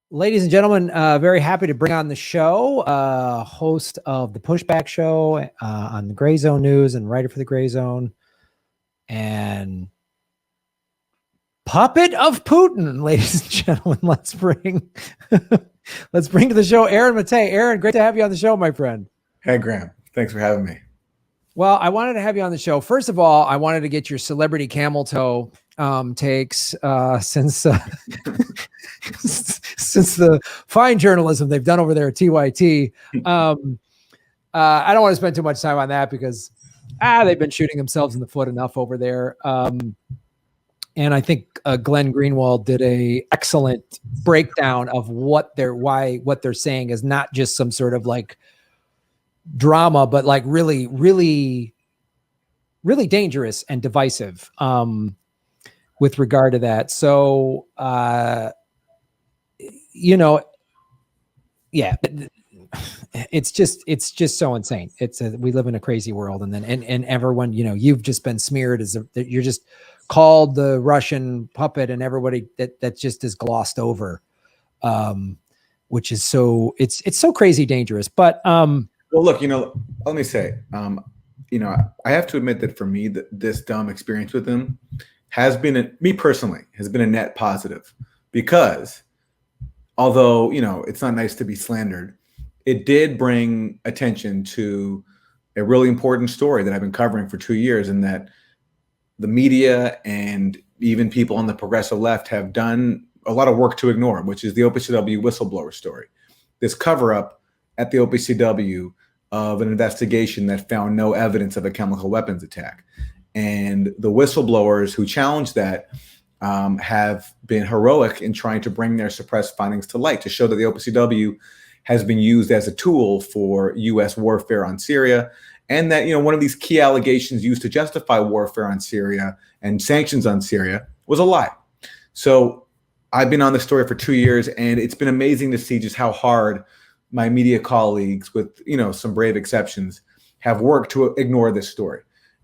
Ladies and gentlemen, very happy to bring on the show, host of the Pushback Show on the Gray Zone News and writer for the Gray Zone, and puppet of Putin. Ladies and gentlemen, let's bring to the show Aaron Maté. Aaron, great to have you on the show, my friend. Hey, Graham. Thanks for having me. Well, I wanted to have you on the show. First of all, I wanted to get your celebrity camel toe takes since the fine journalism they've done over there at TYT. I don't want to spend too much time on that because they've been shooting themselves in the foot enough over there. And I think Glenn Greenwald did a excellent breakdown of what they're saying is not just some sort of like drama, but like really, really, really dangerous and divisive with regard to that. So, it's just so insane. We live in a crazy world, and everyone, you've just been smeared as you're just called the Russian puppet, and everybody that just is glossed over, which is it's so crazy dangerous. But well, look, let me say, I have to admit that for me, this dumb experience with him has been, me personally, has been a net positive, because although, it's not nice to be slandered, it did bring attention to a really important story that I've been covering for 2 years, and that the media and even people on the progressive left have done a lot of work to ignore, which is the OPCW whistleblower story. This cover-up at the OPCW of an investigation that found no evidence of a chemical weapons attack. And the whistleblowers who challenged that have been heroic in trying to bring their suppressed findings to light, to show that the OPCW has been used as a tool for U.S. warfare on Syria, and that, one of these key allegations used to justify warfare on Syria and sanctions on Syria was a lie. So I've been on this story for 2 years, and it's been amazing to see just how hard my media colleagues, with some brave exceptions, have worked to ignore this story.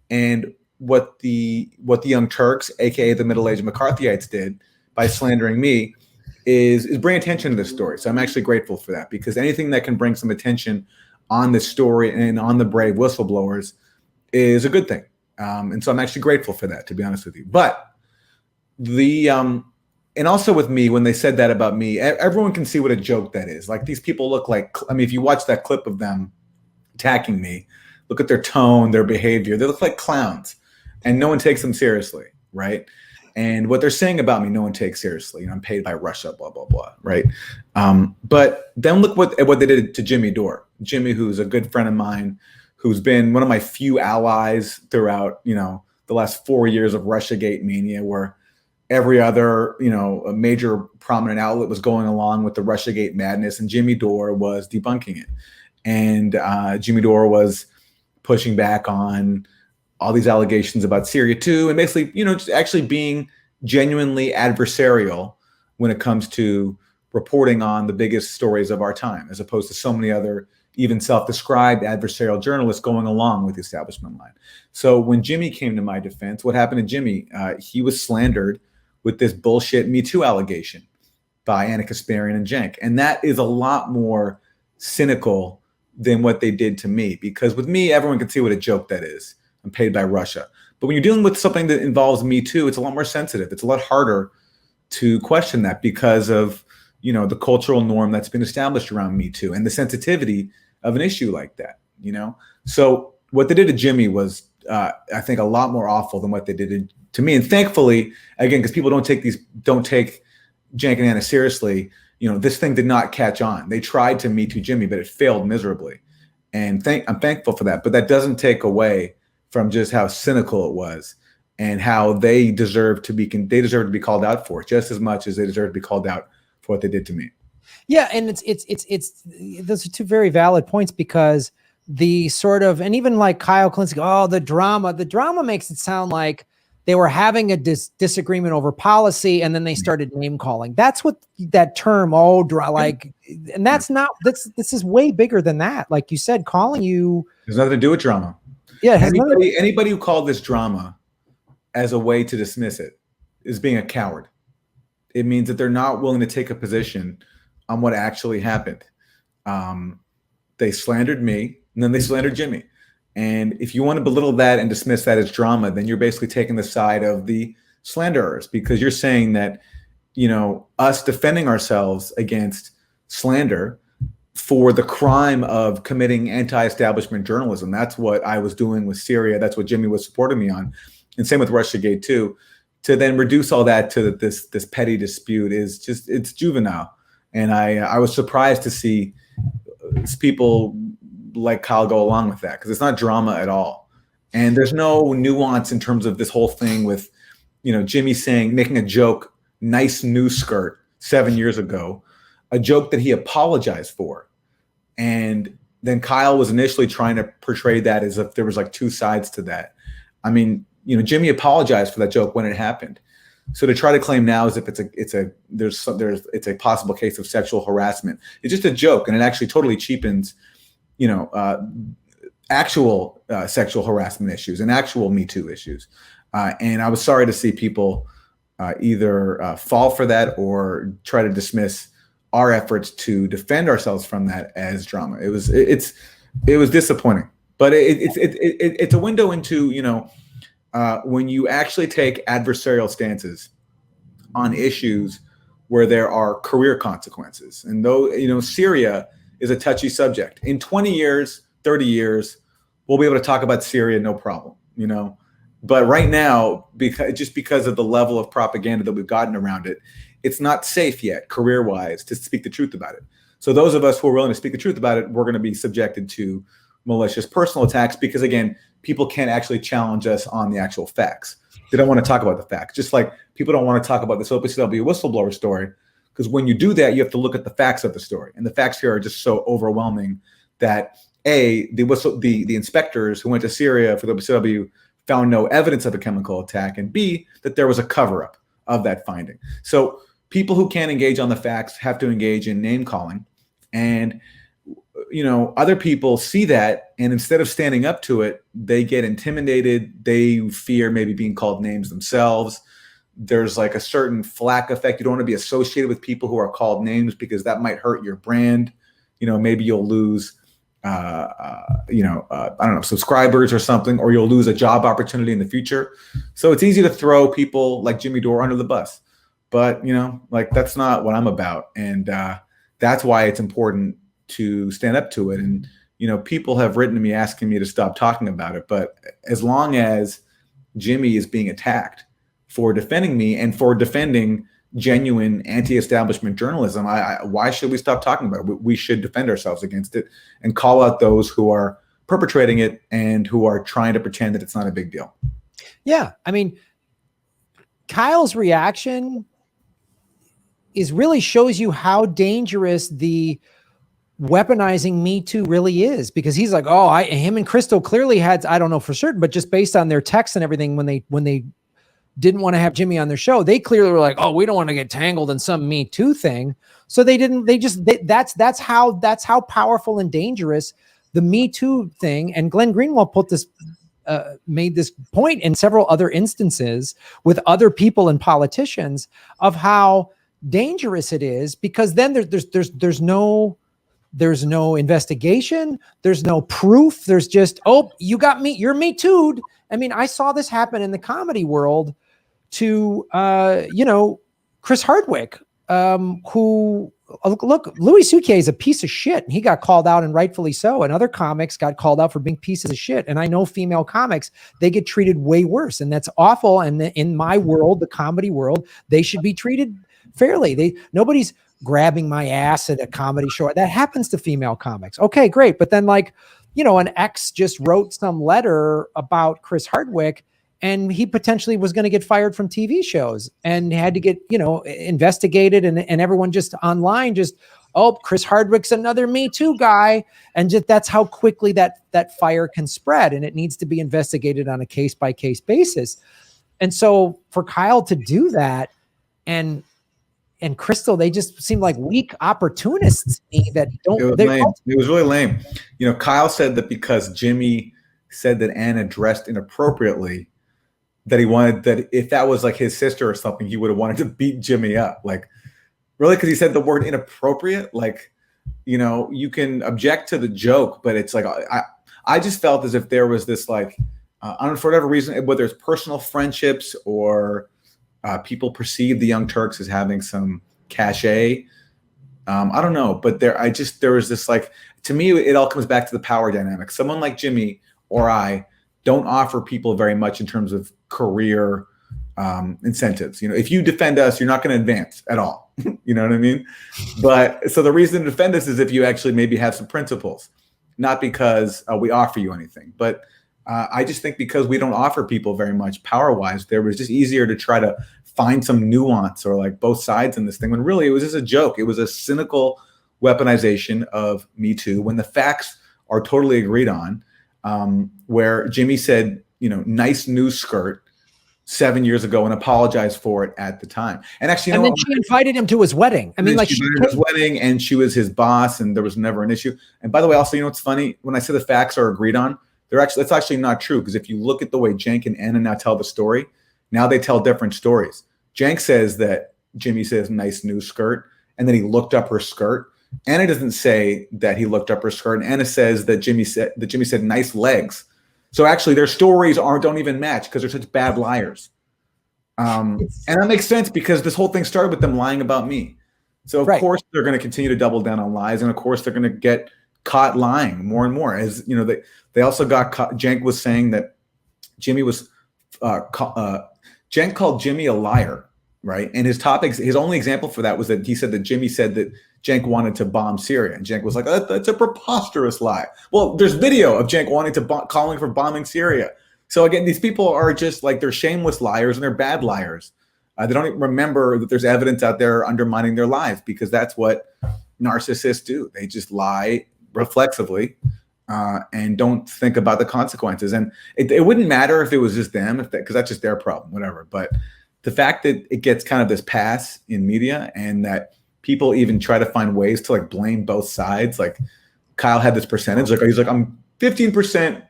And what the Young Turks, aka the middle-aged McCarthyites, did by slandering me is bring attention to this story. So I'm actually grateful for that, because anything that can bring some attention on this story and on the brave whistleblowers is a good thing. And so I'm actually grateful for that, to be honest with you. But and also with me, when they said that about me, everyone can see what a joke that is. Like, these people look like, if you watch that clip of them attacking me, look at their tone, their behavior, they look like clowns, and no one takes them seriously, right? And what they're saying about me, no one takes seriously. I'm paid by Russia, blah, blah, blah, right? But then look what they did to Jimmy Dore. Jimmy, who's a good friend of mine, who's been one of my few allies throughout, the last 4 years of Russiagate mania, where every other, a major prominent outlet was going along with the Russiagate madness, and Jimmy Dore was debunking it. And Jimmy Dore was pushing back on all these allegations about Syria too, and basically, just actually being genuinely adversarial when it comes to reporting on the biggest stories of our time, as opposed to so many other even self-described adversarial journalists going along with the establishment line. So when Jimmy came to my defense, what happened to Jimmy? He was slandered with this bullshit Me Too allegation by Anna Kasparian and Cenk. And that is a lot more cynical than what they did to me, because with me, everyone can see what a joke that is. I'm paid by Russia. But when you're dealing with something that involves Me Too, it's a lot more sensitive. It's a lot harder to question that, because of, the cultural norm that's been established around Me Too and the sensitivity of an issue like that, So what they did to Jimmy was, I think, a lot more awful than what they did to me. And thankfully, again, because people don't take Cenk and Anna seriously, this thing did not catch on. They tried to Me Too Jimmy, but it failed miserably. And I'm thankful for that. But that doesn't take away from just how cynical it was, and how they deserve to be called out for it just as much as they deserve to be called out for what they did to me. Yeah, and it's those are two very valid points, because the sort of, and even like Kyle Klinsky, the drama makes it sound like they were having a disagreement over policy, and then they started name calling. That's what that term, and that's not, this is way bigger than that. Like you said, calling you. There's nothing to do with drama. Yeah. Anybody who called this drama as a way to dismiss it is being a coward. It means that they're not willing to take a position on what actually happened. They slandered me, and then they slandered Jimmy. And if you want to belittle that and dismiss that as drama, then you're basically taking the side of the slanderers, because you're saying that, us defending ourselves against slander for the crime of committing anti-establishment journalism. That's what I was doing with Syria. That's what Jimmy was supporting me on. And same with Russiagate too. To then reduce all that to this petty dispute it's juvenile. And I was surprised to see people like Kyle go along with that, because it's not drama at all. And there's no nuance in terms of this whole thing with, Jimmy making a joke, nice new skirt 7 years ago, a joke that he apologized for. And then Kyle was initially trying to portray that as if there was like two sides to that. I mean, Jimmy apologized for that joke when it happened. So to try to claim now as if it's a possible case of sexual harassment, it's just a joke, and it actually totally cheapens, actual sexual harassment issues and actual Me Too issues. And I was sorry to see people either fall for that or try to dismiss our efforts to defend ourselves from that as drama. It was disappointing, but it's a window into, when you actually take adversarial stances on issues where there are career consequences. And though, Syria is a touchy subject. In 20 years, 30 years, we'll be able to talk about Syria, no problem, But right now, because of the level of propaganda that we've gotten around it, it's not safe yet, career-wise, to speak the truth about it. So those of us who are willing to speak the truth about it, we're going to be subjected to malicious personal attacks because, again, people can't actually challenge us on the actual facts. They don't want to talk about the facts. Just like people don't want to talk about this OPCW whistleblower story, because when you do that, you have to look at the facts of the story. And the facts here are just so overwhelming that, the inspectors who went to Syria for the OPCW found no evidence of a chemical attack, and B, that there was a cover-up of that finding. So people who can't engage on the facts have to engage in name calling. And, other people see that, and instead of standing up to it, they get intimidated. They fear maybe being called names themselves. There's like a certain flack effect. You don't want to be associated with people who are called names because that might hurt your brand. Maybe you'll lose, I don't know, subscribers or something, or you'll lose a job opportunity in the future. So it's easy to throw people like Jimmy Dore under the bus. But, that's not what I'm about. And that's why it's important to stand up to it. And, people have written to me asking me to stop talking about it. But as long as Jimmy is being attacked for defending me and for defending genuine anti-establishment journalism, why should we stop talking about it? We should defend ourselves against it and call out those who are perpetrating it and who are trying to pretend that it's not a big deal. Yeah. I mean, Kyle's reaction really shows you how dangerous the weaponizing Me Too really is, because he's like, him and Crystal clearly had, I don't know for certain, but just based on their texts and everything, when they didn't want to have Jimmy on their show, they clearly were like, we don't want to get tangled in some Me Too thing. So that's how powerful and dangerous the Me Too thing. And Glenn Greenwald made this point in several other instances with other people and politicians of how dangerous it is, because then there's no investigation. There's no proof. There's just, you got me. You're Me Too'd. I mean, I saw this happen in the comedy world to, Chris Hardwick, who, look, Louis C.K. is a piece of shit, and he got called out, and rightfully so. And other comics got called out for being pieces of shit. And I know female comics, they get treated way worse, and that's awful. And in my world, the comedy world, they should be treated fairly. Nobody's grabbing my ass at a comedy show. That happens to female comics. Okay, great. But then an ex just wrote some letter about Chris Hardwick, and he potentially was going to get fired from TV shows and had to get, investigated. And everyone just online Chris Hardwick's another Me Too guy. And just, that's how quickly that fire can spread. And it needs to be investigated on a case by case basis. And so for Kyle to do that, and Crystal, they just seem like weak opportunists to me that don't. It was really lame. Kyle said that because Jimmy said that Anna dressed inappropriately, that he wanted, that if that was like his sister or something, he would have wanted to beat Jimmy up. Like, Really? Because he said the word inappropriate? Like, you know, you can object to the joke, but it's like, I just felt as if there was this like, I don't know, for whatever reason, whether it's personal friendships or people perceive the Young Turks as having some cachet. I don't know, but there was this like, to me, it all comes back to the power dynamic. Someone like Jimmy or I don't offer people very much in terms of career incentives. You know, if you defend us, you're not going to advance at all. You know what I mean? But so the reason to defend us is if you actually maybe have some principles, not because we offer you anything. But I just think because we don't offer people very much power-wise, there was just easier to try to find some nuance or like both sides in this thing, when really it was just a joke. It was a cynical weaponization of Me Too when the facts are totally agreed on, where Jimmy said, you know, nice new skirt 7 years ago and apologized for it at the time. And actually, then she invited him to his wedding. I mean, like, she invited his wedding, and she was his boss, and there was never an issue. And by the way, also, you know what's funny? When I say the facts are agreed on, that's actually not true, because if you look at the way Cenk and Anna now tell the story, now they tell different stories. Cenk says that Jimmy says nice new skirt, and then he looked up her skirt. Anna doesn't say that he looked up her skirt, and Anna says that Jimmy said nice legs. So actually, their stories don't even match because they're such bad liars. And that makes sense because this whole thing started with them lying about me. So of course they're going to continue to double down on lies, and of course they're going to get caught lying more and more. As you know, they also got caught. Cenk was saying that Jimmy was Cenk called Jimmy a liar, right? And his only example for that was that he said that Jimmy said that Cenk wanted to bomb Syria, and Cenk was like, "That's a preposterous lie." Well, there's video of Cenk wanting to calling for bombing Syria. So again, these people are just like, they're shameless liars and they're bad liars. They don't even remember that there's evidence out there undermining their lives, because that's what narcissists do. They just lie reflexively and don't think about the consequences. And it wouldn't matter if it was just them, because that's just their problem, whatever. But the fact that it gets kind of this pass in media, and that people even try to find ways to like blame both sides. Like Kyle had this percentage, like he's like, I'm 15%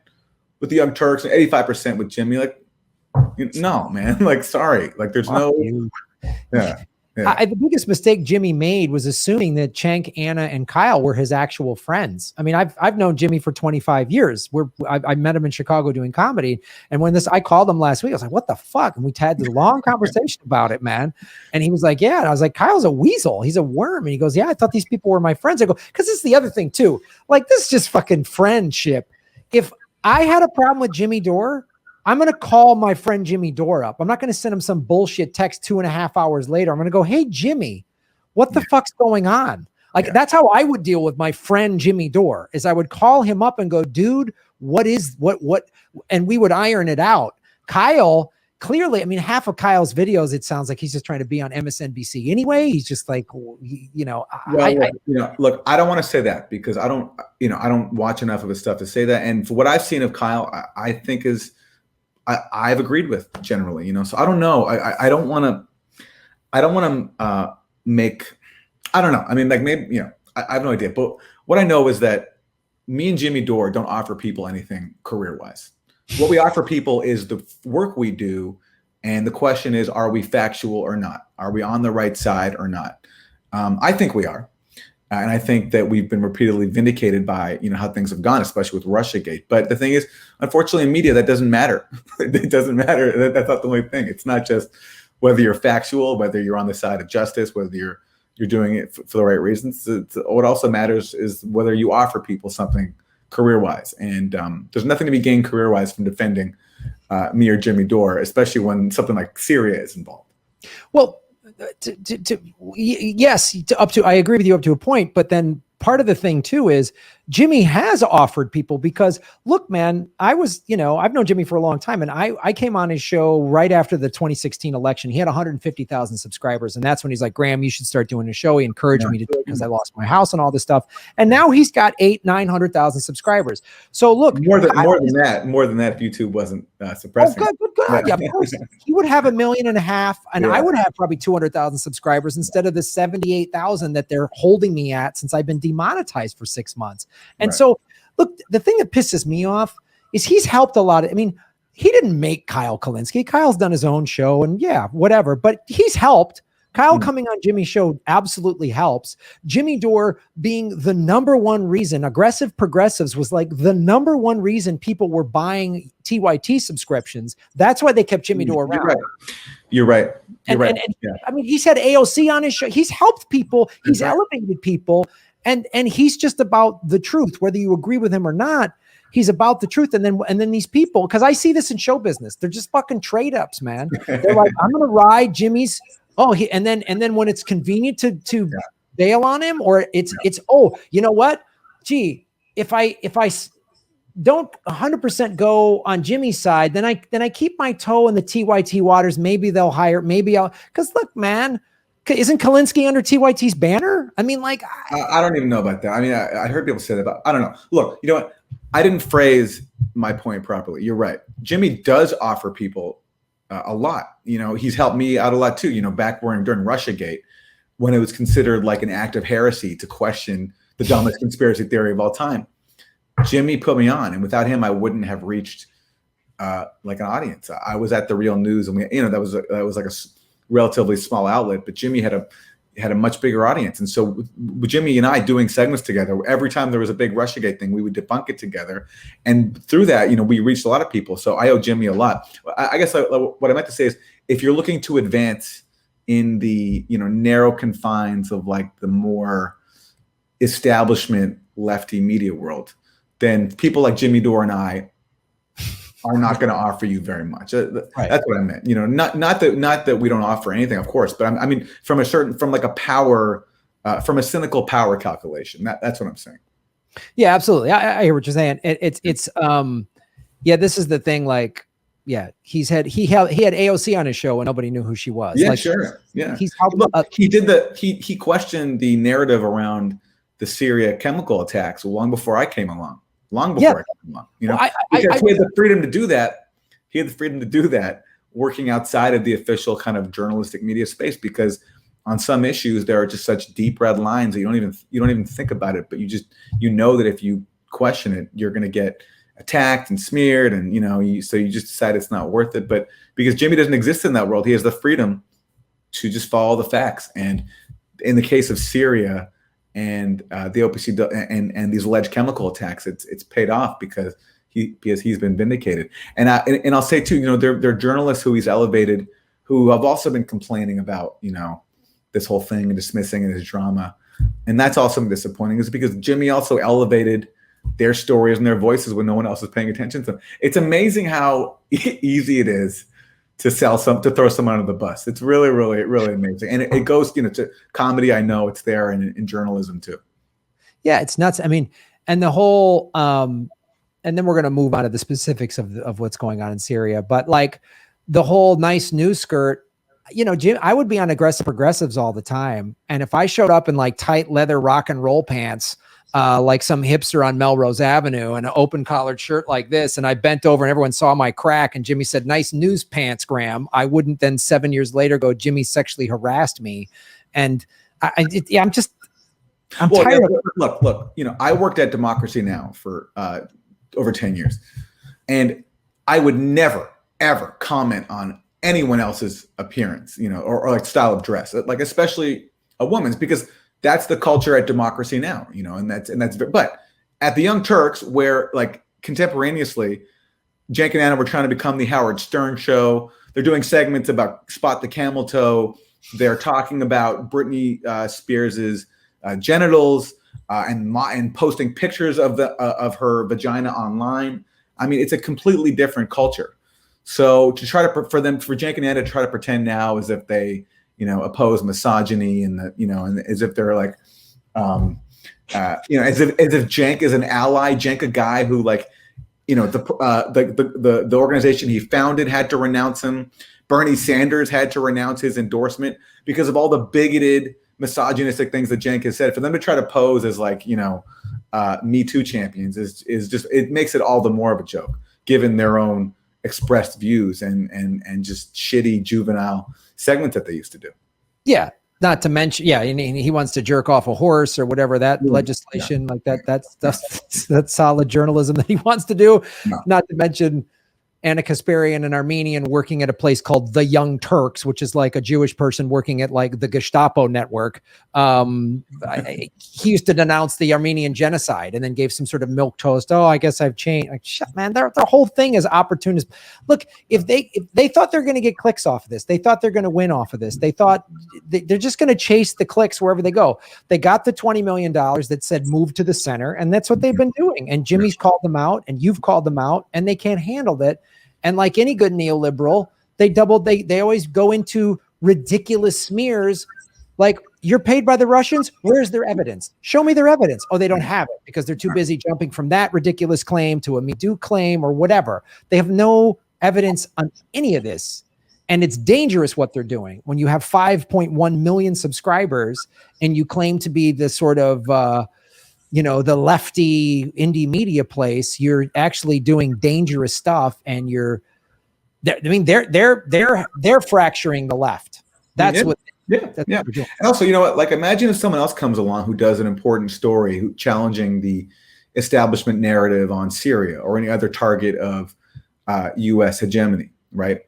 with the Young Turks and 85% with Jimmy. Like, no, man, like, sorry, like there's no, yeah. The biggest mistake Jimmy made was assuming that Cenk, Anna, and Kyle were his actual friends. I mean, I've known Jimmy for 25 years. I met him in Chicago doing comedy, and when I called him last week, I was like, "What the fuck?" And we had this long conversation about it, man. And he was like, "Yeah," and I was like, "Kyle's a weasel. He's a worm." And he goes, "Yeah, I thought these people were my friends." I go, "Because this is the other thing too. Like, this is just fucking friendship. If I had a problem with Jimmy Dore, I'm going to call my friend Jimmy Dore up. I'm not going to send him some bullshit text 2.5 hours later. I'm going to go, "Hey, Jimmy, what the fuck's going on?" Like, that's how I would deal with my friend Jimmy Dore, is I would call him up and go, "Dude, what?" And we would iron it out. Kyle, clearly, I mean, half of Kyle's videos, it sounds like he's just trying to be on MSNBC anyway. He's just like, you know, look, I don't want to say that because I don't watch enough of his stuff to say that. And for what I've seen of Kyle, I think I've agreed with generally, you know, so I don't know. I don't want to make, I don't know. I mean, like, maybe, you know, I have no idea, but what I know is that me and Jimmy Dore don't offer people anything career-wise. What we offer people is the work we do. And the question is, are we factual or not? Are we on the right side or not? I think we are. And I think that we've been repeatedly vindicated by, you know, how things have gone, especially with Russiagate. But the thing is, unfortunately, in media, that doesn't matter. It doesn't matter. That's not the only thing. It's not just whether you're factual, whether you're on the side of justice, whether you're doing it for the right reasons. What also matters is whether you offer people something career-wise. And there's nothing to be gained career-wise from defending me or Jimmy Dore, especially when something like Syria is involved. Well, yes, I agree with you up to a point, but then part of the thing too is Jimmy has offered people, because look, man, I've known Jimmy for a long time, and I came on his show right after the 2016 election. He had 150,000 subscribers, and that's when he's like, "Graham, you should start doing a show." He encouraged me to do it because I lost my house and all this stuff. And now he's got 900,000 subscribers. So look, more than that, if YouTube wasn't suppressing. Oh, good. Yeah, of course. He would have 1.5 million, and I would have probably 200,000 subscribers instead of the 78,000 that they're holding me at since I've been demonetized for 6 months. And so, look, the thing that pisses me off is he's helped a lot. I mean, he didn't make Kyle Kulinski. Kyle's done his own show, and yeah, whatever. But he's helped. Kyle coming on Jimmy's show absolutely helps. Jimmy Dore being the number one reason, aggressive progressives was like the number one reason people were buying TYT subscriptions. That's why they kept Jimmy Dore around. You're right. And I mean, he's had AOC on his show. He's helped people. He's elevated people. And he's just about the truth, whether you agree with him or not. He's about the truth. And then these people, because I see this in show business, they're just fucking trade ups, man. They're like, I'm gonna ride Jimmy's. And then when it's convenient to bail on him, or it's you know what? Gee, if I don't 100% go on Jimmy's side, then I keep my toe in the TYT waters. Maybe they'll hire. Maybe I'll. Because look, man. Isn't Kalinske under TYT's banner? I mean, like, I don't even know about that. I mean, I heard people say that, but I don't know. Look, you know what? I didn't phrase my point properly. You're right. Jimmy does offer people a lot. You know, he's helped me out a lot too. You know, back during Russiagate, when it was considered like an act of heresy to question the dumbest conspiracy theory of all time, Jimmy put me on, and without him, I wouldn't have reached like an audience. I was at the Real News, and that was like a relatively small outlet, but Jimmy had a much bigger audience. And so with Jimmy and I doing segments together, every time there was a big Russiagate thing, we would debunk it together. And through that, you know, we reached a lot of people. So I owe Jimmy a lot. I guess what I meant to say is, if you're looking to advance in the, you know, narrow confines of like the more establishment lefty media world, then people like Jimmy Dore and I are not going to offer you very much. That's what I meant. You know, not that we don't offer anything, of course, but I mean, from a cynical power calculation. That's what I'm saying. Yeah, absolutely. I hear what you're saying. This is the thing. Like, yeah, he had AOC on his show and nobody knew who she was. Yeah, like, sure. Yeah, he questioned the narrative around the Syria chemical attacks long before I came along. I came along, you know, because he had the freedom to do that. He had the freedom to do that, working outside of the official kind of journalistic media space, because on some issues there are just such deep red lines that you don't even think about it, but you know that if you question it, you're going to get attacked and smeared, and so you just decide it's not worth it. But because Jimmy doesn't exist in that world, he has the freedom to just follow the facts. And in the case of Syria and the OPC and these alleged chemical attacks, it's paid off because he's been vindicated. And I'll say too, you know, there are journalists who he's elevated who have also been complaining about, you know, this whole thing and dismissing it as drama. And that's also disappointing, is because Jimmy also elevated their stories and their voices when no one else is paying attention to them. It's amazing how easy it is to throw someone under the bus. It's really, really, really amazing. And it goes, you know, to comedy. I know it's there in journalism too. Yeah, it's nuts. I mean, and the whole, and then we're going to move on to the specifics of what's going on in Syria. But like the whole nice news skirt, you know, Jim, I would be on aggressive progressives all the time. And if I showed up in like tight leather rock and roll pants, like some hipster on Melrose Avenue, and an open collared shirt like this, and I bent over and everyone saw my crack, and Jimmy said, "Nice news pants, Graham," I wouldn't then 7 years later go, "Jimmy sexually harassed me." And I'm tired of it. Look, you know, I worked at Democracy Now! For over 10 years, and I would never, ever comment on anyone else's appearance, you know, or like style of dress, like especially a woman's, because that's the culture at Democracy Now!, you know, and that's, but at the Young Turks, where like contemporaneously, Cenk and Anna were trying to become the Howard Stern show. They're doing segments about Spot the Camel Toe. They're talking about Britney Spears's genitals and posting pictures of her vagina online. I mean, it's a completely different culture. So to try to for Cenk and Anna to try to pretend now as if they, you know, oppose misogyny and and as if they're like, as if Cenk is an ally, Cenk a guy who, like, you know, the organization he founded had to renounce him. Bernie Sanders had to renounce his endorsement because of all the bigoted, misogynistic things that Cenk has said. For them to try to pose as like, you know, Me Too champions is just, it makes it all the more of a joke, given their own expressed views and just shitty juvenile segments that they used to do. Yeah. Not to mention, and he wants to jerk off a horse or whatever, that legislation like that. That's solid journalism that he wants to do. No. Not to mention, and a Kasparian, an Armenian, working at a place called the Young Turks, which is like a Jewish person working at like the Gestapo network. He used to denounce the Armenian genocide and then gave some sort of milk toast. Oh, I guess I've changed. Like, shut, man, their whole thing is opportunist. Look, if they thought they're going to get clicks off of this, they thought they're going to win off of this. They thought they're just going to chase the clicks wherever they go. They got the $20 million that said move to the center, and that's what they've been doing. And Jimmy's called them out, and you've called them out, and they can't handle it. And like any good neoliberal, they always go into ridiculous smears. Like, you're paid by the Russians. Where's their evidence? Show me their evidence. Oh, they don't have it because they're too busy jumping from that ridiculous claim to a Me Too claim or whatever. They have no evidence on any of this. And it's dangerous what they're doing. When you have 5.1 million subscribers and you claim to be the sort of, the lefty indie media place, you're actually doing dangerous stuff, and they're fracturing the left. That's what. Yeah. And also, you know what? Like, imagine if someone else comes along who does an important story, challenging the establishment narrative on Syria or any other target of U.S. hegemony, right?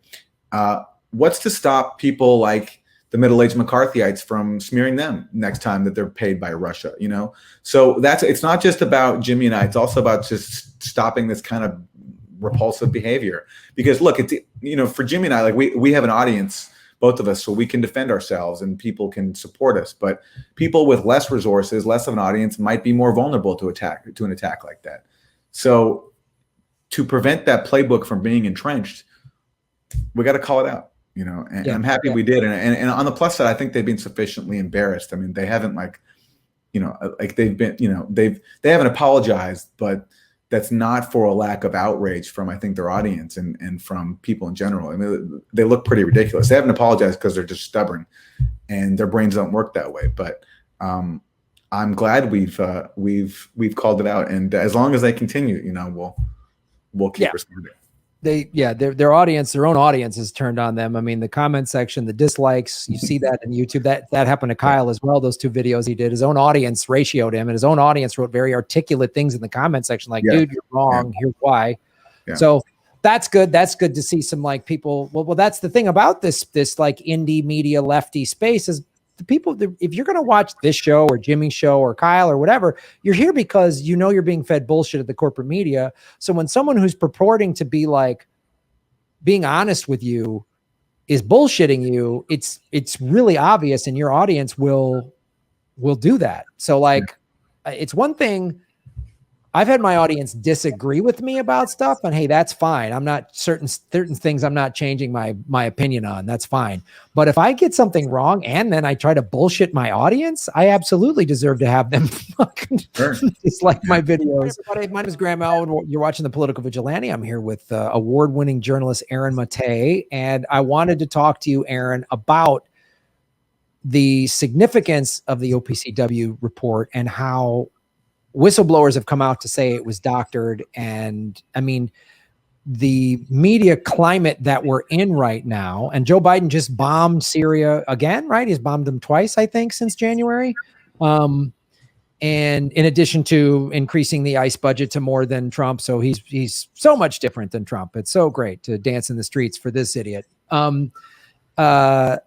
What's to stop people like the middle-aged McCarthyites from smearing them next time that they're paid by Russia, So it's not just about Jimmy and I, it's also about just stopping this kind of repulsive behavior. Because look, it's, for Jimmy and I, like we have an audience, both of us, so we can defend ourselves and people can support us. But people with less resources, less of an audience, might be more vulnerable to an attack like that. So to prevent that playbook from being entrenched, we got to call it out. And I'm happy we did. And on the plus side, I think they've been sufficiently embarrassed. I mean, they haven't they've been, they haven't apologized, but that's not for a lack of outrage from, I think, their audience and from people in general. I mean, they look pretty ridiculous. They haven't apologized because they're just stubborn and their brains don't work that way. But I'm glad we've called it out. And as long as they continue, we'll keep responding. Their audience, their own audience has turned on them. I mean, the comment section, the dislikes, you see that in YouTube. That happened to Kyle as well. Those two videos he did, his own audience ratioed him, and his own audience wrote very articulate things in the comment section, like, dude, you're wrong. Here's why. So that's good. That's good to see some like people. Well, that's the thing about this like indie media lefty space is the people, if you're going to watch this show or Jimmy's show or Kyle or whatever, you're here because you're being fed bullshit at the corporate media. So when someone who's purporting to be like being honest with you is bullshitting you, it's really obvious, and your audience will do that. So like, it's one thing. I've had my audience disagree with me about stuff, and hey, that's fine. I'm not certain things I'm not changing my opinion on. That's fine. But if I get something wrong and then I try to bullshit my audience, I absolutely deserve to have them fucking dislike my videos. My name is Graham Elwood. You're watching The Political Vigilante. I'm here with award-winning journalist Aaron Maté, and I wanted to talk to you, Aaron, about the significance of the OPCW report and how whistleblowers have come out to say it was doctored. And I mean, the media climate that we're in right now, and Joe Biden just bombed Syria again, right? He's bombed them twice, I think, since January. And in addition to increasing the ICE budget to more than Trump. So he's so much different than Trump. It's so great to dance in the streets for this idiot. The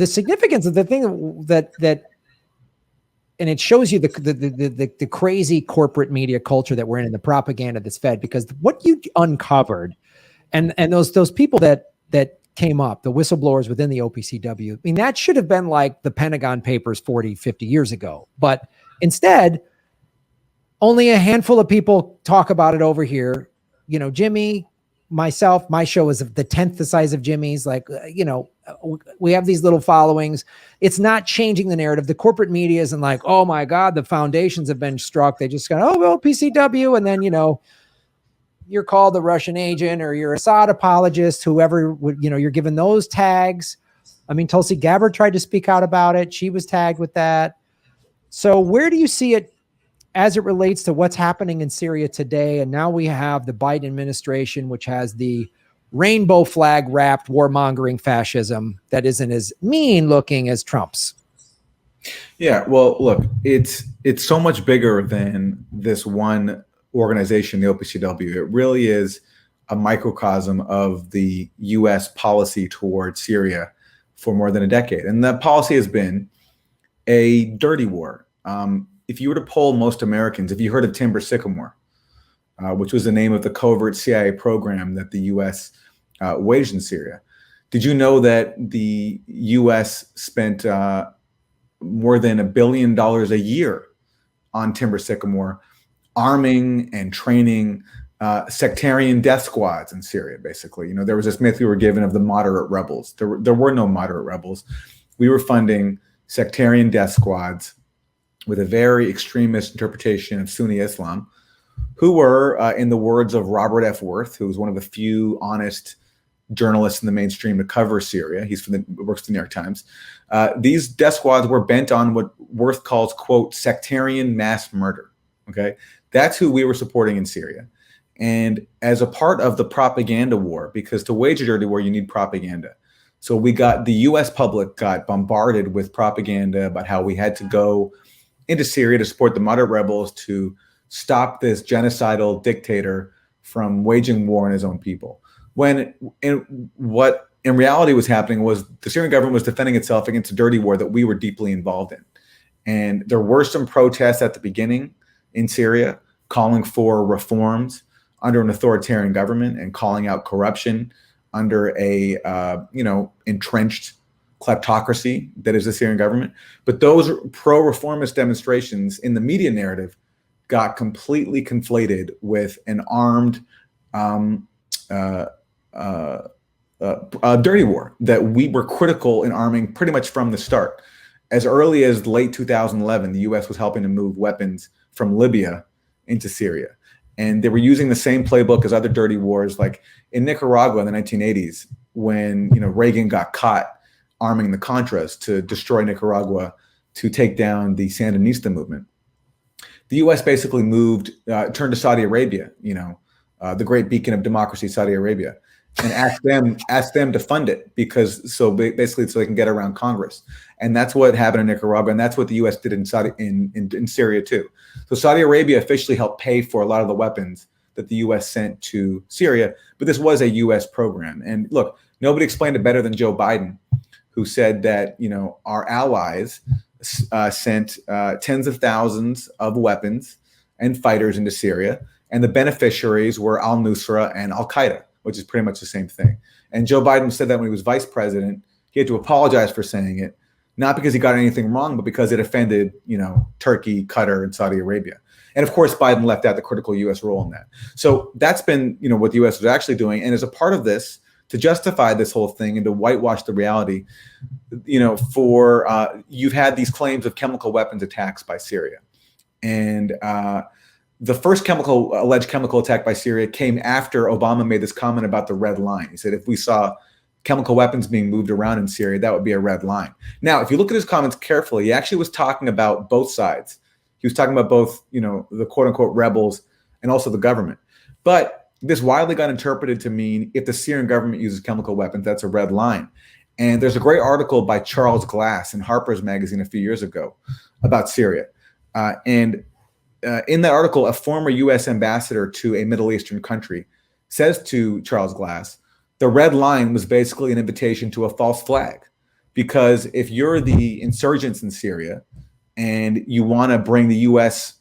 significance of the thing that and it shows you the crazy corporate media culture that we're in and the propaganda that's fed, because what you uncovered and those people that came up, the whistleblowers within the OPCW, I mean, that should have been like the Pentagon Papers 40, 50 years ago. But instead, only a handful of people talk about it over here. Jimmy, myself, my show is the 10th the size of Jimmy's. Like, we have these little followings. It's not changing the narrative. The corporate media isn't like, oh my God, the foundations have been struck. They just go, oh, well, PCW. And then, you're called the Russian agent or you're Assad apologist, whoever would, you're given those tags. I mean, Tulsi Gabbard tried to speak out about it. She was tagged with that. So where do you see it as it relates to what's happening in Syria today? And now we have the Biden administration, which has the rainbow flag wrapped warmongering fascism that isn't as mean looking as Trump's. Yeah, well, look, it's so much bigger than this one organization, the OPCW. It really is a microcosm of the U.S. policy towards Syria for more than a decade. And that policy has been a dirty war. If you were to poll most Americans, if you heard of Timber Sycamore, which was the name of the covert CIA program that the U.S. Waged in Syria, did you know that the U.S. spent more than $1 billion a year on Timber Sycamore, arming and training sectarian death squads in Syria? Basically, there was this myth we were given of the moderate rebels. There were no moderate rebels. We were funding sectarian death squads with a very extremist interpretation of Sunni Islam, who were, in the words of Robert F. Worth, who was one of the few honest journalists in the mainstream to cover Syria. He's works for the New York Times. These death squads were bent on what Worth calls, quote, sectarian mass murder. Okay, that's who we were supporting in Syria. And as a part of the propaganda war, because to wage a dirty war, you need propaganda. So the U.S. public got bombarded with propaganda about how we had to go into Syria to support the moderate rebels to stop this genocidal dictator from waging war on his own people. What in reality was happening was the Syrian government was defending itself against a dirty war that we were deeply involved in. And there were some protests at the beginning in Syria calling for reforms under an authoritarian government and calling out corruption under a entrenched kleptocracy that is the Syrian government. But those pro-reformist demonstrations in the media narrative got completely conflated with an armed dirty war that we were critical in arming pretty much from the start. As early as late 2011, the U.S. was helping to move weapons from Libya into Syria. And they were using the same playbook as other dirty wars, like in Nicaragua in the 1980s, when Reagan got caught arming the Contras to destroy Nicaragua to take down the Sandinista movement. The U.S. basically turned to Saudi Arabia, the great beacon of democracy, Saudi Arabia, and asked them to fund it so they can get around Congress. And that's what happened in Nicaragua, and that's what the U.S. did in Syria too. So Saudi Arabia officially helped pay for a lot of the weapons that the U.S. sent to Syria, but this was a U.S. program. And look, nobody explained it better than Joe Biden, who said that our allies sent tens of thousands of weapons and fighters into Syria, and the beneficiaries were al-Nusra and al-Qaeda, which is pretty much the same thing. And Joe Biden said that when he was vice president. He had to apologize for saying it, not because he got anything wrong, but because it offended, Turkey, Qatar, and Saudi Arabia. And of course, Biden left out the critical U.S. role in that. So that's been, what the U.S. was actually doing. And as a part of this, to justify this whole thing and to whitewash the reality, you've had these claims of chemical weapons attacks by Syria. And the first alleged chemical attack by Syria came after Obama made this comment about the red line. He said, if we saw chemical weapons being moved around in Syria, that would be a red line. Now, if you look at his comments carefully, he actually was talking about both sides. He was talking about both, the quote unquote rebels and also the government. But this widely got interpreted to mean if the Syrian government uses chemical weapons, that's a red line. And there's a great article by Charles Glass in Harper's Magazine a few years ago about Syria. In that article, a former U.S. ambassador to a Middle Eastern country says to Charles Glass, the red line was basically an invitation to a false flag. Because if you're the insurgents in Syria and you want to bring the U.S.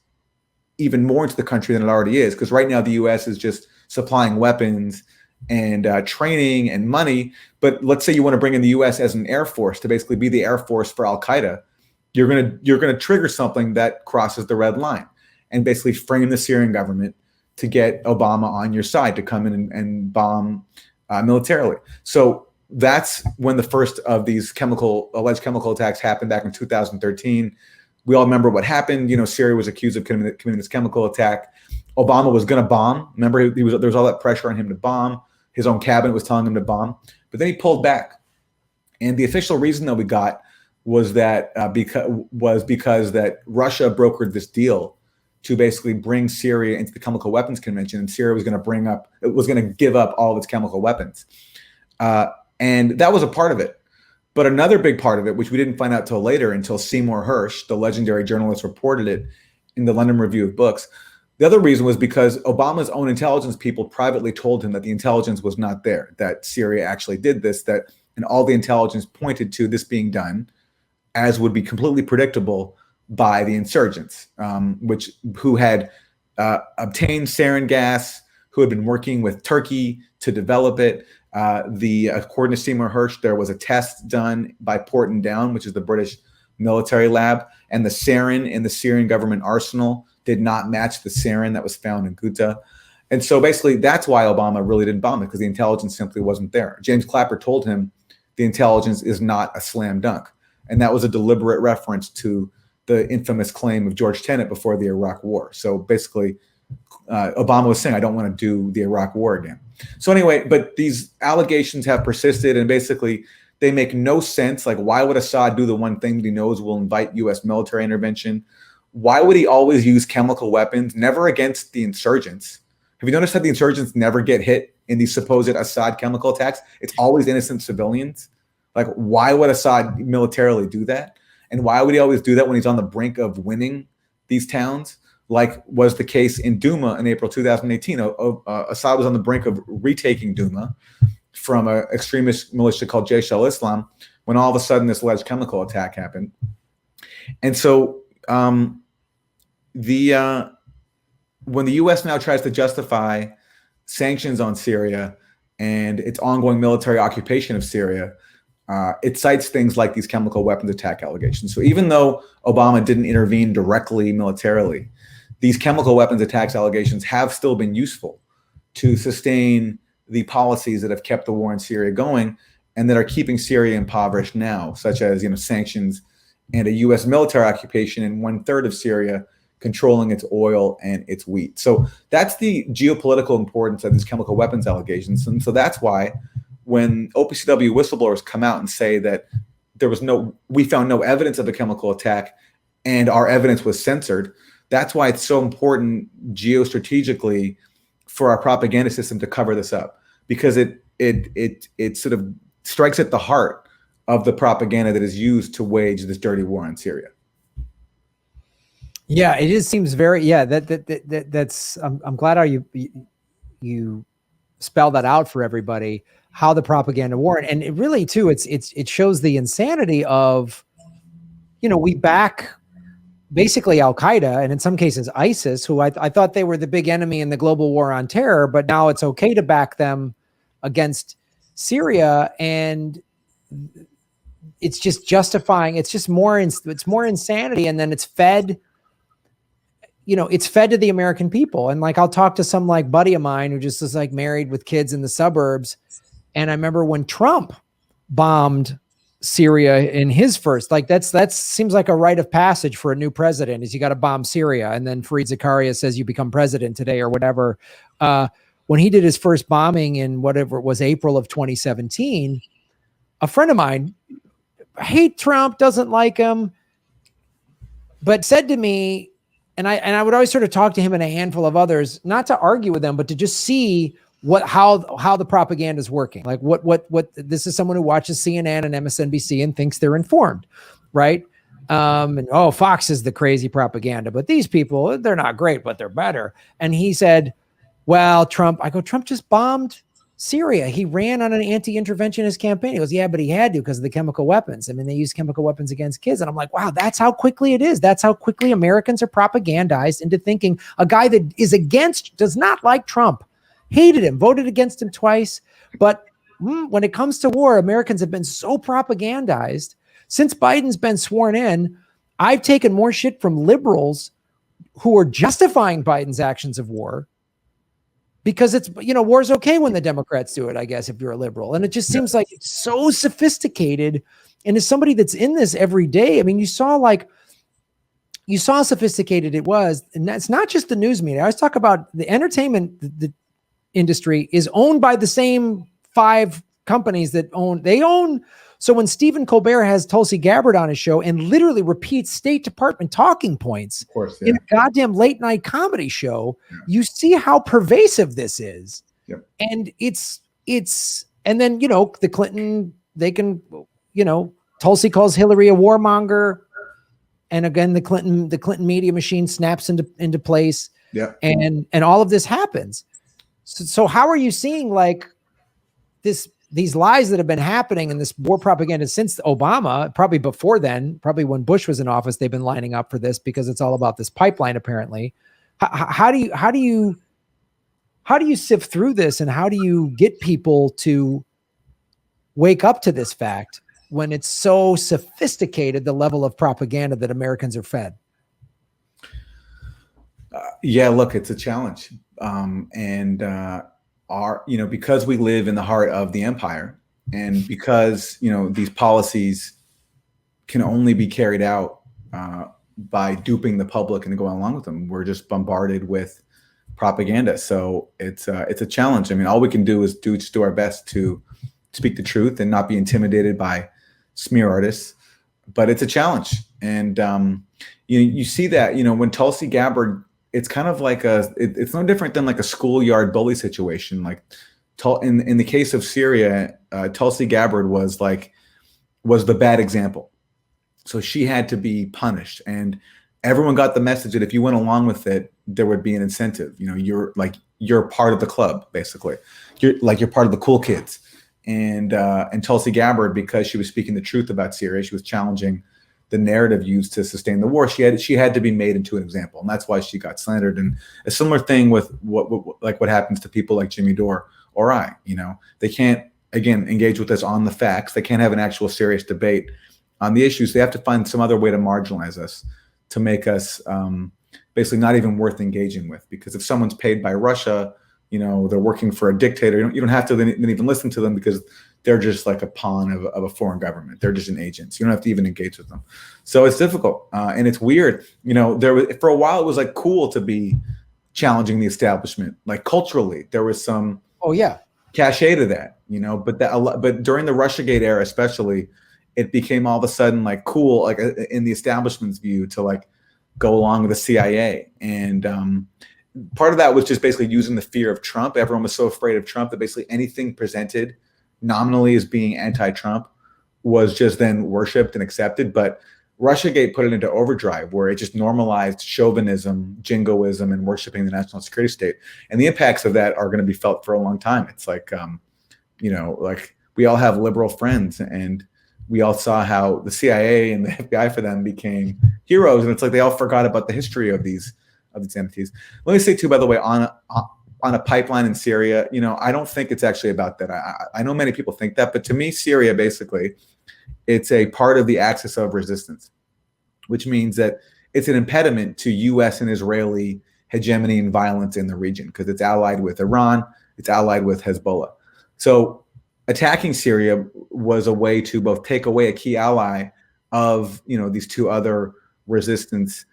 even more into the country than it already is, because right now the U.S. is just supplying weapons and training and money. But let's say you want to bring in the U.S. as an air force to basically be the air force for al-Qaeda. You're gonna trigger something that crosses the red line and basically frame the Syrian government to get Obama on your side to come in and bomb militarily. So that's when the first of these alleged chemical attacks happened back in 2013. We all remember what happened. Syria was accused of committing this chemical attack. Obama was going to bomb. Remember, there was all that pressure on him to bomb. His own cabinet was telling him to bomb, but then he pulled back. And the official reason that we got was that because that Russia brokered this deal to basically bring Syria into the Chemical Weapons Convention, and Syria was going to give up all of its chemical weapons, and that was a part of it. But another big part of it, which we didn't find out till later, until Seymour Hersh, the legendary journalist, reported it in the London Review of Books, The other reason was because Obama's own intelligence people privately told him that the intelligence was not there, that Syria actually did this, and all the intelligence pointed to this being done, as would be completely predictable, by the insurgents, who had obtained sarin gas, who had been working with Turkey to develop it. According to Seymour Hersh, there was a test done by Porton Down, which is the British military lab, and the sarin in the Syrian government arsenal did not match the sarin that was found in Ghouta. And so basically that's why Obama really didn't bomb it, because the intelligence simply wasn't there. James Clapper told him the intelligence is not a slam dunk. And that was a deliberate reference to the infamous claim of George Tenet before the Iraq War. So basically, Obama was saying, I don't want to do the Iraq War again. So anyway, but these allegations have persisted, and basically they make no sense. Like, why would Assad do the one thing that he knows will invite U.S. military intervention? Why would he always use chemical weapons, never against the insurgents? Have you noticed that the insurgents never get hit in these supposed Assad chemical attacks? It's always innocent civilians. Like, why would Assad militarily do that? And why would he always do that when he's on the brink of winning these towns, like was the case in Duma in April 2018? Assad was on the brink of retaking Duma from an extremist militia called Jaish al-Islam, when all of a sudden this alleged chemical attack happened. And so when the U.S. now tries to justify sanctions on Syria and its ongoing military occupation of Syria, it cites things like these chemical weapons attack allegations. So even though Obama didn't intervene directly militarily, these chemical weapons attacks allegations have still been useful to sustain the policies that have kept the war in Syria going and that are keeping Syria impoverished now, such as sanctions and a U.S. military occupation in 1/3 of Syria, controlling its oil and its wheat. So that's the geopolitical importance of these chemical weapons allegations. And so that's why when OPCW whistleblowers come out and say that we found no evidence of a chemical attack and our evidence was censored, that's why it's so important geostrategically for our propaganda system to cover this up, because it sort of strikes at the heart of the propaganda that is used to wage this dirty war on Syria. Yeah, it just seems very, that's, I'm glad how you spell that out for everybody, how the propaganda war, and it really too, it shows the insanity of, we back basically Al-Qaeda, and in some cases ISIS, who I thought they were the big enemy in the global war on terror, but now it's okay to back them against Syria, and it's just justifying, it's more insanity, and then it's fed, it's fed to the American people. And like, I'll talk to some like buddy of mine who just is like married with kids in the suburbs, and I remember when Trump bombed Syria in his first, like that seems like a rite of passage for a new president, is you got to bomb Syria. And then Fareed Zakaria says you become president today or whatever. When he did his first bombing in whatever it was, April of 2017, a friend of mine hate Trump, doesn't like him, but said to me, and I would always sort of talk to him and a handful of others, not to argue with them, but to just see how the propaganda is working. Like what this is someone who watches CNN and MSNBC and thinks they're informed, right? And Fox is the crazy propaganda, but these people, they're not great, but they're better. And he said, well, Trump just bombed Syria. He ran on an anti-interventionist campaign. He goes, yeah, but he had to because of the chemical weapons. I mean, they use chemical weapons against kids. And I'm like, wow, that's how quickly it is. That's how quickly Americans are propagandized into thinking a guy that is does not like Trump, hated him, voted against him twice. But when it comes to war, Americans have been so propagandized. Since Biden's been sworn in, I've taken more shit from liberals who are justifying Biden's actions of war, because it's, war's okay when the Democrats do it, I guess, if you're a liberal. And it just seems like it's so sophisticated. And as somebody that's in this every day, I mean, you saw how sophisticated it was. And that's not just the news media. I always talk about the entertainment, the industry is owned by the same 5 companies that they own. So when Stephen Colbert has Tulsi Gabbard on his show and literally repeats State Department talking points in a goddamn late night comedy show, you see how pervasive this is. Yep. And and then, the Clinton, they can, Tulsi calls Hillary a warmonger. And again, the Clinton media machine snaps into place. Yeah. And all of this happens. So how are you seeing like these lies that have been happening and this war propaganda since Obama, probably before then, probably when Bush was in office, they've been lining up for this because it's all about this pipeline, apparently. How do you sift through this, and how do you get people to wake up to this fact when it's so sophisticated, the level of propaganda that Americans are fed? Yeah, look, it's a challenge. Because we live in the heart of the empire, and because, these policies can only be carried out by duping the public and going along with them, we're just bombarded with propaganda. So it's a challenge. I mean, all we can do is just do our best to speak the truth and not be intimidated by smear artists. But it's a challenge. And you see that, when Tulsi Gabbard, it's kind of like it's no different than like a schoolyard bully situation. Like in the case of Syria, Tulsi Gabbard was the bad example. So she had to be punished, and everyone got the message that if you went along with it, there would be an incentive. You're part of the club, basically. You're part of the cool kids. And Tulsi Gabbard, because she was speaking the truth about Syria, she was challenging the narrative used to sustain the war. She had to be made into an example, and that's why she got slandered. And a similar thing with what happens to people like Jimmy Dore or I. They can't, again, engage with us on the facts. They can't have an actual serious debate on the issues. They have to find some other way to marginalize us, to make us basically not even worth engaging with. Because if someone's paid by Russia, they're working for a dictator, you don't have to then even listen to them, because they're just like a pawn of a foreign government. They're just an agent. You don't have to even engage with them. So it's difficult. And it's weird. For a while, it was like cool to be challenging the establishment. Like culturally, there was some cachet to that, but during the Russiagate era, especially, it became all of a sudden like cool, like in the establishment's view, to like go along with the CIA. And part of that was just basically using the fear of Trump. Everyone was so afraid of Trump that basically anything presented nominally as being anti-Trump was just then worshipped and accepted. But Russiagate put it into overdrive, where it just normalized chauvinism, jingoism, and worshiping the national security state. And the impacts of that are going to be felt for a long time. It's like, like we all have liberal friends, and we all saw how the CIA and the FBI for them became heroes. And it's like they all forgot about the history of these entities. Let me say too, by the way, on a pipeline in Syria, I don't think it's actually about that. I know many people think that, but to me, Syria, basically, it's a part of the axis of resistance, which means that it's an impediment to U.S. and Israeli hegemony and violence in the region, because it's allied with Iran, it's allied with Hezbollah. So attacking Syria was a way to both take away a key ally of, these two other resistance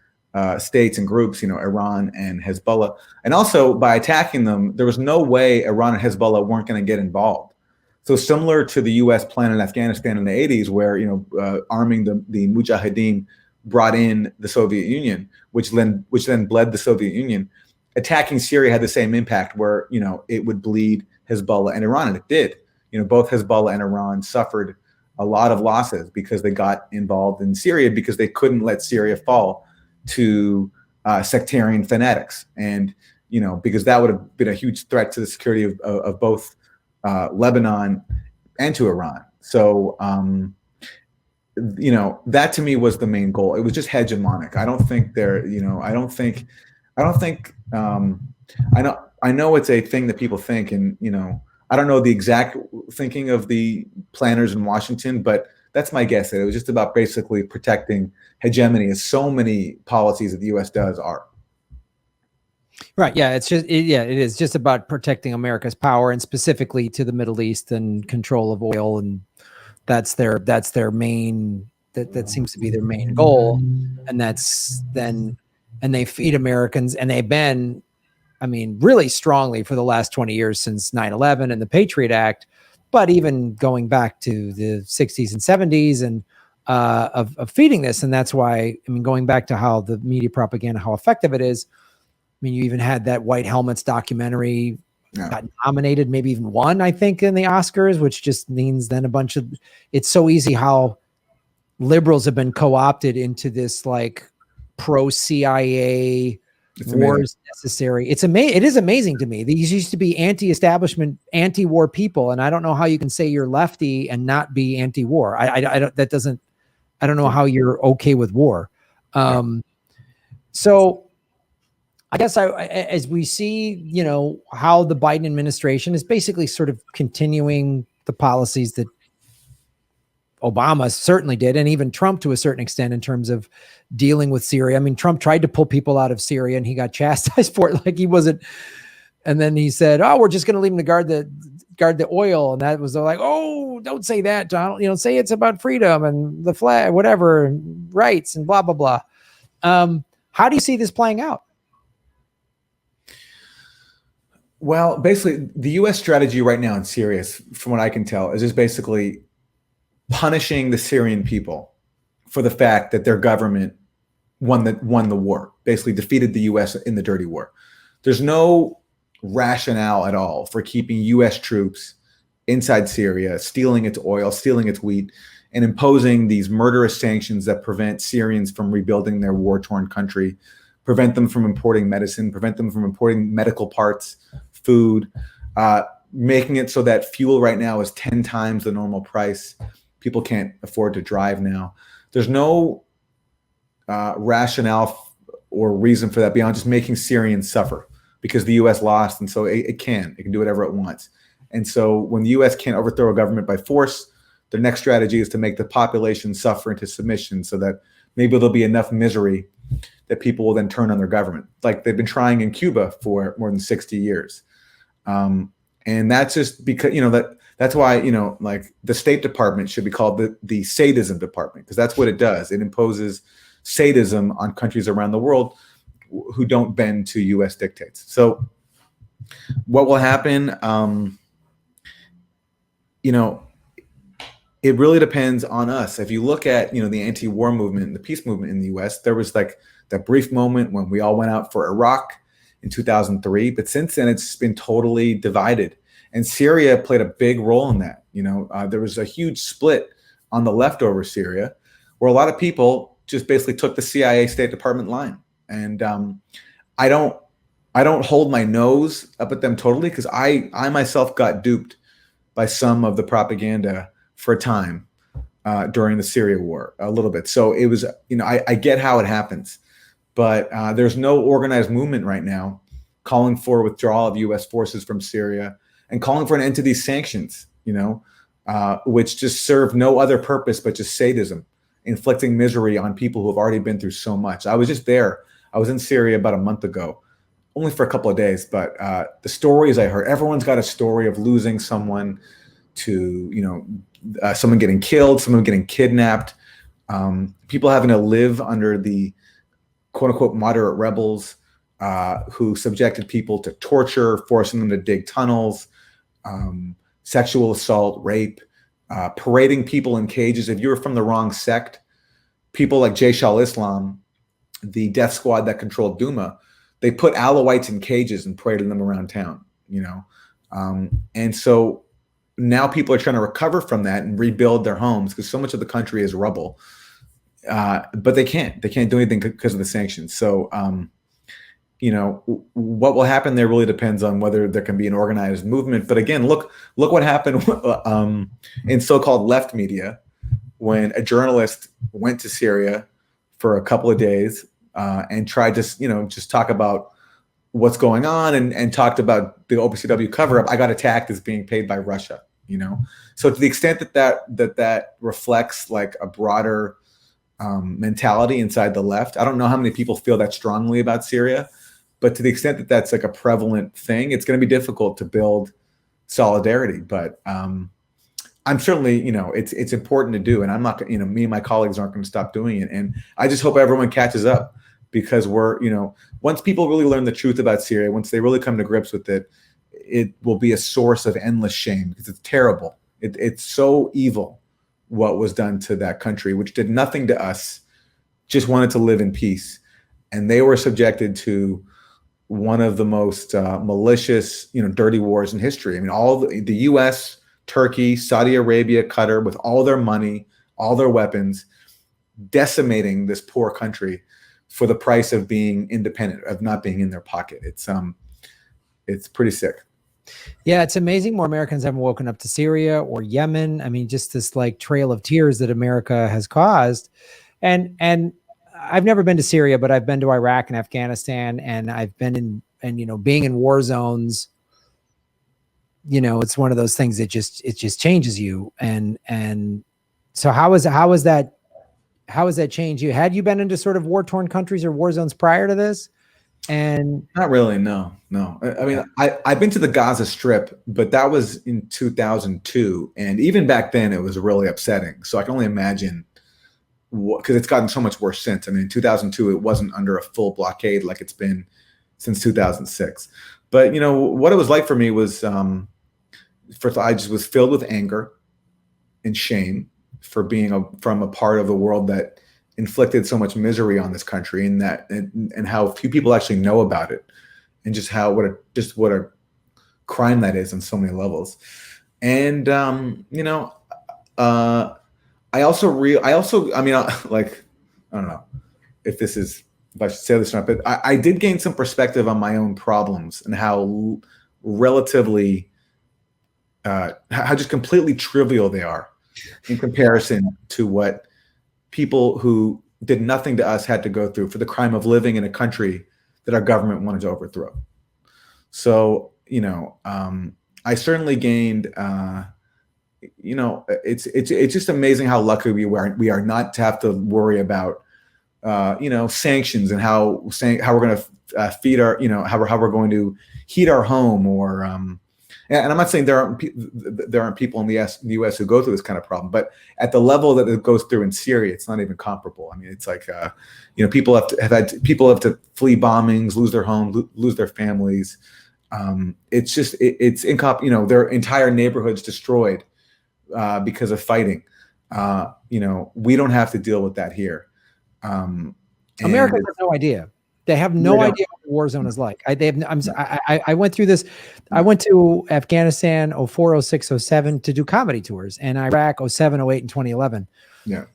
states and groups, Iran and Hezbollah. And also, by attacking them, there was no way Iran and Hezbollah weren't going to get involved. So similar to the U.S. plan in Afghanistan in the 80s, where arming the Mujahideen brought in the Soviet Union, which then bled the Soviet Union. Attacking Syria had the same impact, where it would bleed Hezbollah and Iran, and it did. Both Hezbollah and Iran suffered a lot of losses because they got involved in Syria, because they couldn't let Syria fall to sectarian fanatics, and because that would have been a huge threat to the security of both Lebanon and to Iran. So that to me was the main goal. It was just hegemonic. I don't think I know it's a thing that people think, and I don't know the exact thinking of the planners in Washington, but that's my guess, that it was just about basically protecting hegemony, as so many policies that the U.S. does are. Right. Yeah. It is just about protecting America's power, and specifically to the Middle East and control of oil. And that's their main, that seems to be their main goal. And and they feed Americans, and they've been, really strongly for the last 20 years, since 9/11 and the Patriot Act, but even going back to the 60s and 70s and of feeding this. And that's why, going back to how the media propaganda, how effective it is. You even had that White Helmets documentary got nominated, maybe even won, I think, in the Oscars, which just means then it's so easy how liberals have been co-opted into this like pro-CIA It's war amazing. is necessary. It is amazing to me. These used to be anti-establishment, anti-war people, and I don't know how you can say you're lefty and not be anti-war. I don't. That doesn't. I don't know how you're okay with war. So I guess as we see, how the Biden administration is basically sort of continuing the policies that Obama certainly did, and even Trump to a certain extent in terms of dealing with Syria. I mean, Trump tried to pull people out of Syria and he got chastised for it, like he wasn't. And then he said, "Oh, we're just going to leave them to guard the oil," and that was like, "Oh, don't say that, Donald. Say it's about freedom and the flag, whatever, and rights and blah blah blah." How do you see this playing out? Well, basically, the U.S. strategy right now in Syria, from what I can tell, is just basically punishing the Syrian people for the fact that their government won the war, basically defeated the U.S. in the dirty war. There's no rationale at all for keeping U.S. troops inside Syria, stealing its oil, stealing its wheat, and imposing these murderous sanctions that prevent Syrians from rebuilding their war-torn country, prevent them from importing medicine, prevent them from importing medical parts, food, making it so that fuel right now is 10 times the normal price. People can't afford to drive now. There's no rationale or reason for that beyond just making Syrians suffer, because the U.S. lost, and so it can do whatever it wants. And so when the U.S. can't overthrow a government by force, their next strategy is to make the population suffer into submission, so that maybe there'll be enough misery that people will then turn on their government, like they've been trying in Cuba for more than 60 years. And that's just because, that's why, like the State Department should be called the sadism department, because that's what it does. It imposes sadism on countries around the world who don't bend to U.S. dictates. So what will happen? It really depends on us. If you look at, the anti-war movement and the peace movement in the U.S., there was like that brief moment when we all went out for Iraq in 2003. But since then, it's been totally divided. And Syria played a big role in that. There was a huge split on the left over Syria, where a lot of people just basically took the CIA State Department line. And I don't hold my nose up at them totally, because I myself got duped by some of the propaganda for a time during the Syria war, a little bit. So it was, I get how it happens, but there's no organized movement right now calling for withdrawal of U.S. forces from Syria and calling for an end to these sanctions, which just serve no other purpose but just sadism, inflicting misery on people who have already been through so much. I was just there. I was in Syria about a month ago, only for a couple of days, but the stories I heard, everyone's got a story of losing someone to, someone getting killed, someone getting kidnapped, people having to live under the quote unquote moderate rebels who subjected people to torture, forcing them to dig tunnels, sexual assault, rape, parading people in cages. If you were from the wrong sect, people like Jaish al-Islam, the death squad that controlled Duma, they put Alawites in cages and paraded them around town, and so now people are trying to recover from that and rebuild their homes, because so much of the country is rubble. But they can't do anything because of the sanctions. So, what will happen there really depends on whether there can be an organized movement. But again, look what happened in so-called left media when a journalist went to Syria for a couple of days and tried to, just talk about what's going on and talked about the OPCW cover-up. I got attacked as being paid by Russia, So to the extent that reflects like a broader mentality inside the left, I don't know how many people feel that strongly about Syria, but to the extent that that's like a prevalent thing, it's going to be difficult to build solidarity. But I'm certainly, it's important to do, and I'm not, me and my colleagues aren't going to stop doing it. And I just hope everyone catches up, because we're, once people really learn the truth about Syria, once they really come to grips with it, it will be a source of endless shame, because it's terrible. It's so evil what was done to that country, which did nothing to us, just wanted to live in peace. And they were subjected to one of the most malicious, dirty wars in history. I mean, all the U.S., Turkey, Saudi Arabia, Qatar, with all their money, all their weapons, decimating this poor country for the price of being independent, of not being in their pocket. It's pretty sick. Yeah, it's amazing more Americans haven't woken up to Syria or Yemen. I mean, just this like trail of tears that America has caused. And I've never been to Syria, but I've been to Iraq and Afghanistan, and I've been in, and being in war zones, it's one of those things that it just changes you. And so how has that changed you? Had you been into sort of war-torn countries or war zones prior to this? And not really, no. I mean, I've been to the Gaza Strip, but that was in 2002, and even back then, it was really upsetting. So I can only imagine, because it's gotten so much worse since. I mean, in 2002, it wasn't under a full blockade like it's been since 2006. But what it was like for me was, first of all, I just was filled with anger and shame for being from a part of the world that inflicted so much misery on this country, and how few people actually know about it, and just what a crime that is on so many levels. And I mean, like, I don't know if I should say this or not, but I did gain some perspective on my own problems and how relatively how just completely trivial they are in comparison to what people who did nothing to us had to go through for the crime of living in a country that our government wanted to overthrow. So, I certainly gained, it's just amazing how lucky we are not to have to worry about, sanctions and how we're going to feed our, how we're going to heat our home, or, and I'm not saying there aren't people in the U.S. who go through this kind of problem, but at the level that it goes through in Syria, it's not even comparable. I mean, it's like, people have to flee bombings, lose their homes, lose their families. It's their entire neighborhoods destroyed because of fighting. We don't have to deal with that here. America has no idea. They have no idea what a war zone is like. I went through this. I went to Afghanistan 04, 06, 07 to do comedy tours, and Iraq 07, 08, and 2011. Yeah.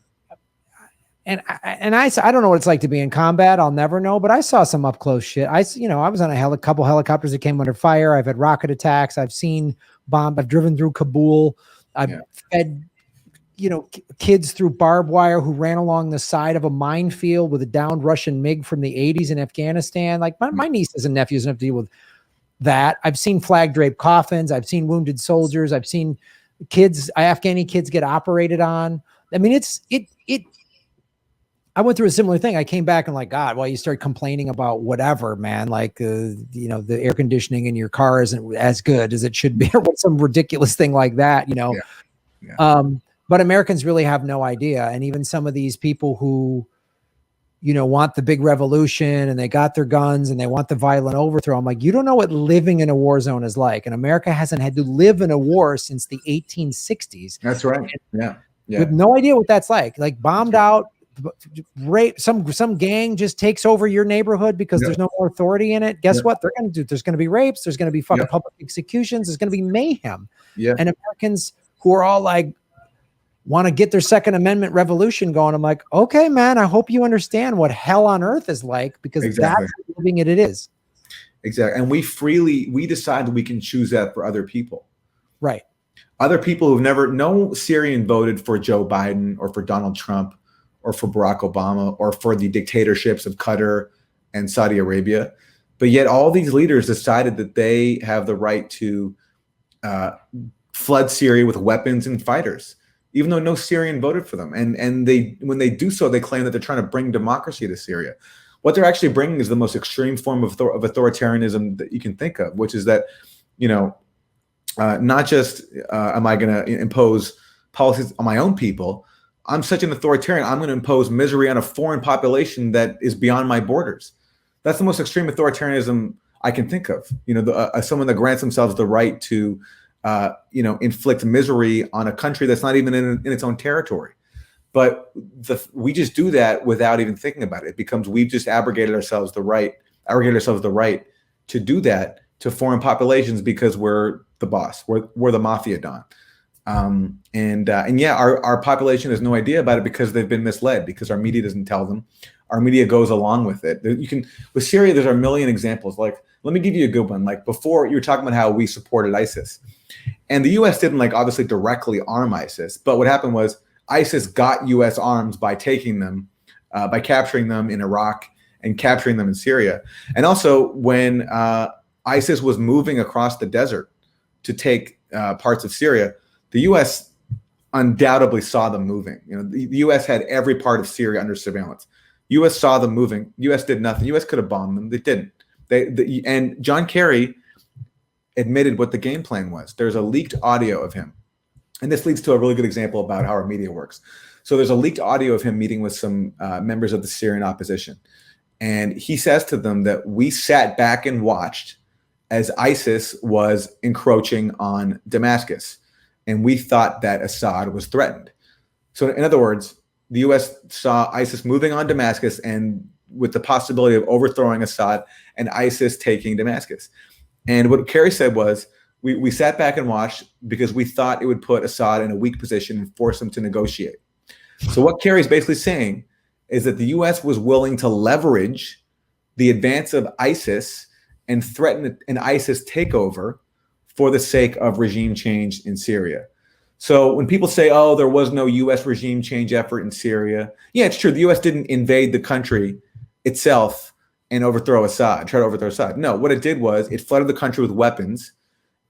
And I don't know what it's like to be in combat. I'll never know, but I saw some up close shit. I was on a couple helicopters that came under fire. I've had rocket attacks. I've seen bombs. I've driven through Kabul. I've fed kids through barbed wire who ran along the side of a minefield with a downed Russian MiG from the 80s in Afghanistan. Like my nieces and nephews have to deal with that. I've seen flag draped coffins. I've seen wounded soldiers. I've seen Afghani kids get operated on. I mean, I went through a similar thing. I came back and like, God, well, you start complaining about whatever, man, like, the air conditioning in your car isn't as good as it should be, or some ridiculous thing like that, Yeah. But Americans really have no idea. And even some of these people who, want the big revolution and they got their guns and they want the violent overthrow. I'm like, you don't know what living in a war zone is like. And America hasn't had to live in a war since the 1860s. That's right. Yeah. With no idea what that's like bombed out, rape, some gang just takes over your neighborhood because there's no more authority in it. Guess what they're going to do? There's going to be rapes. There's going to be fucking public executions. There's going to be mayhem. Yeah. And Americans who are all like, want to get their Second Amendment revolution going. I'm like, okay, man, I hope you understand what hell on earth is like, because that's living it is. Exactly. And we decide that we can choose that for other people. Right. Other people who've no Syrian voted for Joe Biden or for Donald Trump or for Barack Obama or for the dictatorships of Qatar and Saudi Arabia. But yet all these leaders decided that they have the right to flood Syria with weapons and fighters, even though no Syrian voted for them. And when they do so, they claim that they're trying to bring democracy to Syria. What they're actually bringing is the most extreme form of authoritarianism that you can think of, which is that, not just am I going to impose policies on my own people, I'm such an authoritarian, I'm going to impose misery on a foreign population that is beyond my borders. That's the most extreme authoritarianism I can think of. Someone that grants themselves the right to inflict misery on a country that's not even in its own territory. But we just do that without even thinking about it. It becomes we've just arrogated ourselves the right to do that to foreign populations because we're the boss, we're the mafia don. Our population has no idea about it because they've been misled, because our media doesn't tell them, our media goes along with it. You can, with Syria, there's a million examples. Like, let me give you a good one. Like, before, you were talking about how we supported ISIS, and the U.S. didn't, like, obviously directly arm ISIS, but what happened was ISIS got U.S. arms by taking them, by capturing them in Iraq and capturing them in Syria. And also, when ISIS was moving across the desert to take parts of Syria, the U.S. undoubtedly saw them moving. You know, the U.S. had every part of Syria under surveillance. U.S. saw them moving. U.S. did nothing. U.S. could have bombed them. They didn't. And John Kerry admitted what the game plan was. There's a leaked audio of him. And this leads to a really good example about how our media works. So there's a leaked audio of him meeting with some members of the Syrian opposition. And he says to them that we sat back and watched as ISIS was encroaching on Damascus. And we thought that Assad was threatened. So in other words, the U.S. saw ISIS moving on Damascus and with the possibility of overthrowing Assad and ISIS taking Damascus. And what Kerry said was, we sat back and watched because we thought it would put Assad in a weak position and force him to negotiate. So what Kerry's basically saying is that the U.S. was willing to leverage the advance of ISIS and threaten an ISIS takeover for the sake of regime change in Syria. So when people say, oh, there was no U.S. regime change effort in Syria, yeah, it's true. The U.S. didn't invade the country itself and try to overthrow Assad. No, what it did was it flooded the country with weapons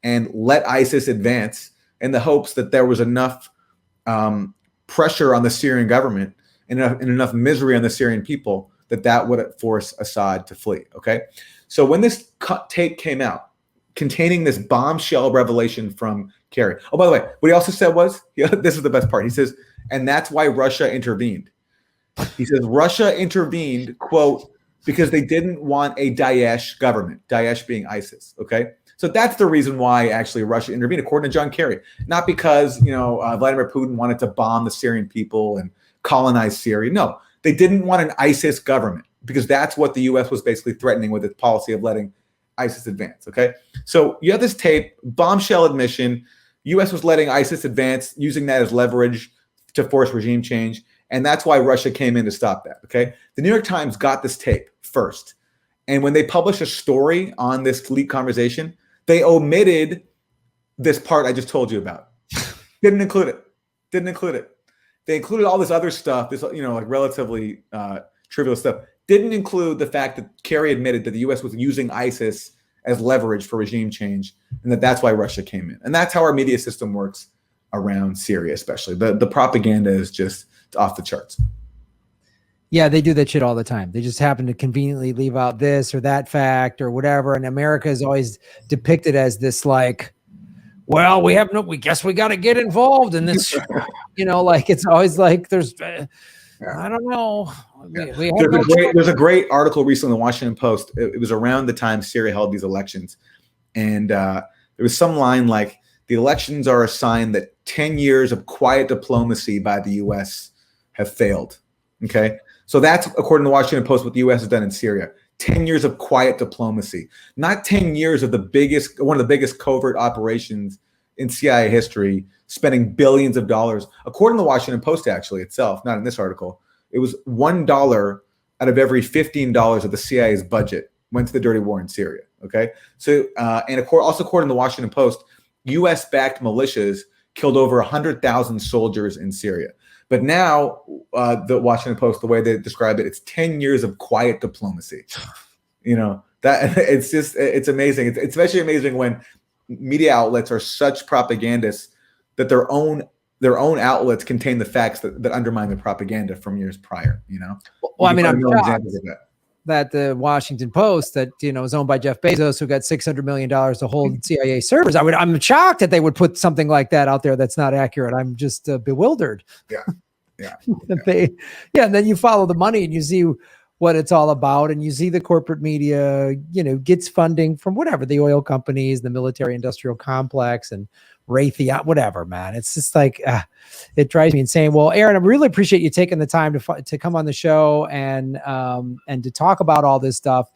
and let ISIS advance in the hopes that there was enough pressure on the Syrian government and enough misery on the Syrian people that would force Assad to flee, okay? So when this tape came out, containing this bombshell revelation from Kerry. Oh, by the way, what he also said was, this is the best part. He says, and that's why Russia intervened. He says, Russia intervened, quote, because they didn't want a Daesh government, Daesh being ISIS, okay? So that's the reason why actually Russia intervened, according to John Kerry. Not because, Vladimir Putin wanted to bomb the Syrian people and colonize Syria. No, they didn't want an ISIS government because that's what the U.S. was basically threatening with its policy of letting ISIS advance, okay? So you have this tape, bombshell admission, U.S. was letting ISIS advance, using that as leverage to force regime change, and that's why Russia came in to stop that, okay? The New York Times got this tape first, and when they published a story on this leaked conversation, they omitted this part I just told you about. Didn't include it. They included all this other stuff, this, like relatively trivial stuff. Didn't include the fact that Kerry admitted that the U.S. was using ISIS as leverage for regime change, and that's why Russia came in. And that's how our media system works around Syria, especially. The propaganda is just off the charts. Yeah, they do that shit all the time. They just happen to conveniently leave out this or that fact or whatever. And America is always depicted as this, like, well, we guess we got to get involved in this. Like it's always like there's, I don't know. There's a great article recently in the Washington Post. It was around the time Syria held these elections. And there was some line like, the elections are a sign that 10 years of quiet diplomacy by the U.S. have failed. Okay. So that's, according to the Washington Post, what the U.S. has done in Syria. 10 years of quiet diplomacy, not 10 years of one of the biggest covert operations in CIA history, spending billions of dollars. According to the Washington Post, actually itself, not in this article, it was $1 out of every $15 of the CIA's budget went to the dirty war in Syria. Okay. So, and also according to the Washington Post, U.S.-backed militias killed over 100,000 soldiers in Syria. But now, the Washington Post, the way they describe it, it's 10 years of quiet diplomacy. That it's amazing. It's especially amazing when media outlets are such propagandists that their own outlets contain the facts that undermine the propaganda from years prior. Well, I mean, I'm shocked that the Washington Post that is owned by Jeff Bezos, who got $600 million to hold CIA servers. I'm shocked that they would put something like that out there that's not accurate. I'm just bewildered. Yeah. And then you follow the money and you see what it's all about, and you see the corporate media, gets funding from whatever, the oil companies, the military industrial complex, and Raytheon, whatever, man. It's just like, it drives me insane. Well, Aaron, I really appreciate you taking the time to come on the show and to talk about all this stuff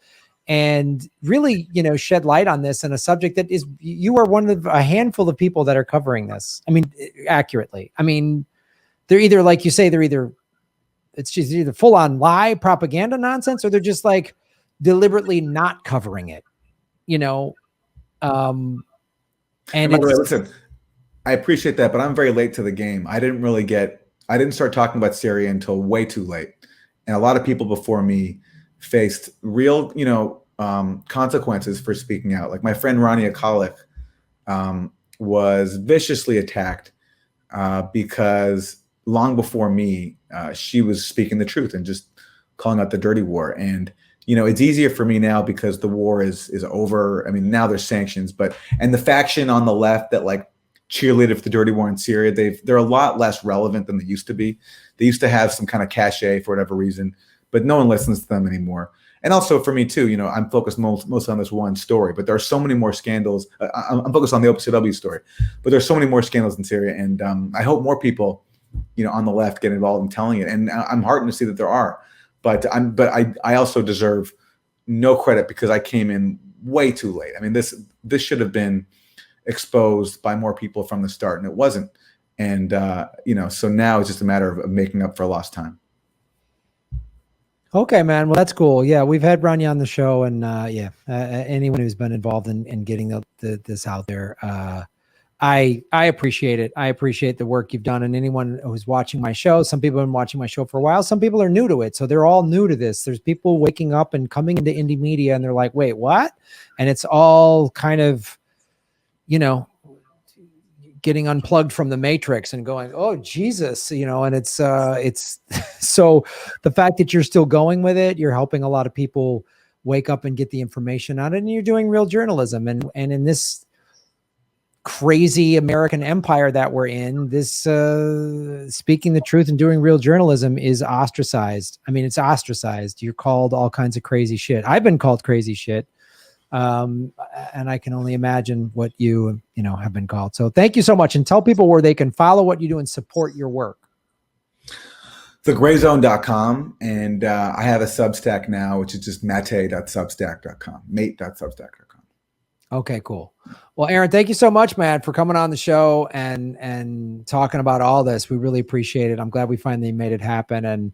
and really, shed light on this and a subject that is, you are one of a handful of people that are covering this. I mean, accurately. I mean, they're either, like you say, they're either it's just either full on lie propaganda nonsense, or they're just like deliberately not covering it, you know? And by the way, listen, I appreciate that, but I'm very late to the game. I didn't start talking about Syria until way too late. And a lot of people before me faced real, consequences for speaking out. Like my friend Rania Khalek was viciously attacked because long before me, she was speaking the truth and just calling out the dirty war. And it's easier for me now because the war is over. I mean, now there's sanctions, and the faction on the left that like cheerleaded for the dirty war in Syria, they're a lot less relevant than they used to be. They used to have some kind of cachet for whatever reason, but no one listens to them anymore. And also for me too, I'm focused mostly on this one story, but there are so many more scandals. I'm focused on the OPCW story, but there's so many more scandals in Syria. And I hope more people, on the left get involved in telling it. And I'm heartened to see that there are, but I also deserve no credit because I came in way too late. I mean, this should have been exposed by more people from the start, and it wasn't. And so now it's just a matter of making up for lost time. Okay, man. Well, that's cool. Yeah, we've had Rania on the show, and anyone who's been involved in getting this out there, I appreciate it. I appreciate the work you've done, and anyone who's watching my show. Some people have been watching my show for a while. Some people are new to it, so they're all new to this. There's people waking up and coming into indie media, and they're like, "Wait, what?" And it's all kind of, getting unplugged from the matrix and going, oh Jesus, and it's so the fact that you're still going with it, you're helping a lot of people wake up and get the information out, and you're doing real journalism. And in this crazy American empire that we're in, this speaking the truth and doing real journalism is ostracized. I mean, it's ostracized. You're called all kinds of crazy shit. I've been called crazy shit. And I can only imagine what you have been called. So thank you so much. And tell people where they can follow what you do and support your work. thegrayzone.com. And I have a Substack now, which is just maté.substack.com, mate.substack.com. Okay, cool. Well, Aaron, thank you so much, man, for coming on the show and talking about all this. We really appreciate it. I'm glad we finally made it happen. And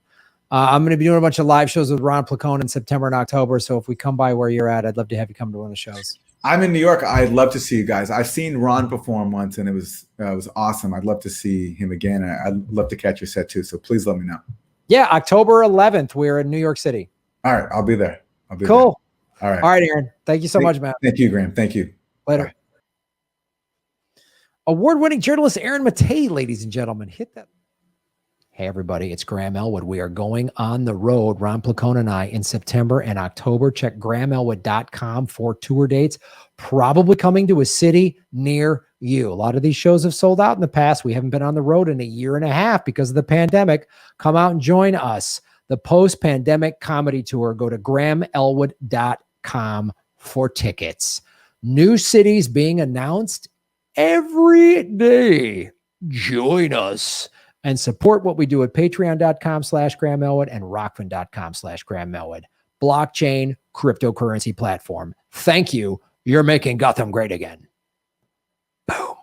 I'm going to be doing a bunch of live shows with Ron Placone in September and October. So if we come by where you're at, I'd love to have you come to one of the shows. I'm in New York. I'd love to see you guys. I've seen Ron perform once, and it was awesome. I'd love to see him again. I'd love to catch your set too. So please let me know. Yeah, October 11th, we're in New York City. All right, I'll be there. Cool. There. All right, Aaron. Thank you so much, man. Thank you, Graham. Thank you. Later. Bye. Award-winning journalist Aaron Maté, ladies and gentlemen. Hit that. Hey, everybody, it's Graham Elwood. We are going on the road, Ron Placone and I, in September and October. Check grahamelwood.com for tour dates, probably coming to a city near you. A lot of these shows have sold out in the past. We haven't been on the road in a year and a half because of the pandemic. Come out and join us. The post-pandemic comedy tour. Go to grahamelwood.com for tickets. New cities being announced every day. Join us and support what we do at patreon.com/GrahamElwood and rockfin.com/GrahamElwood. Blockchain cryptocurrency platform. Thank you. You're making Gotham great again. Boom.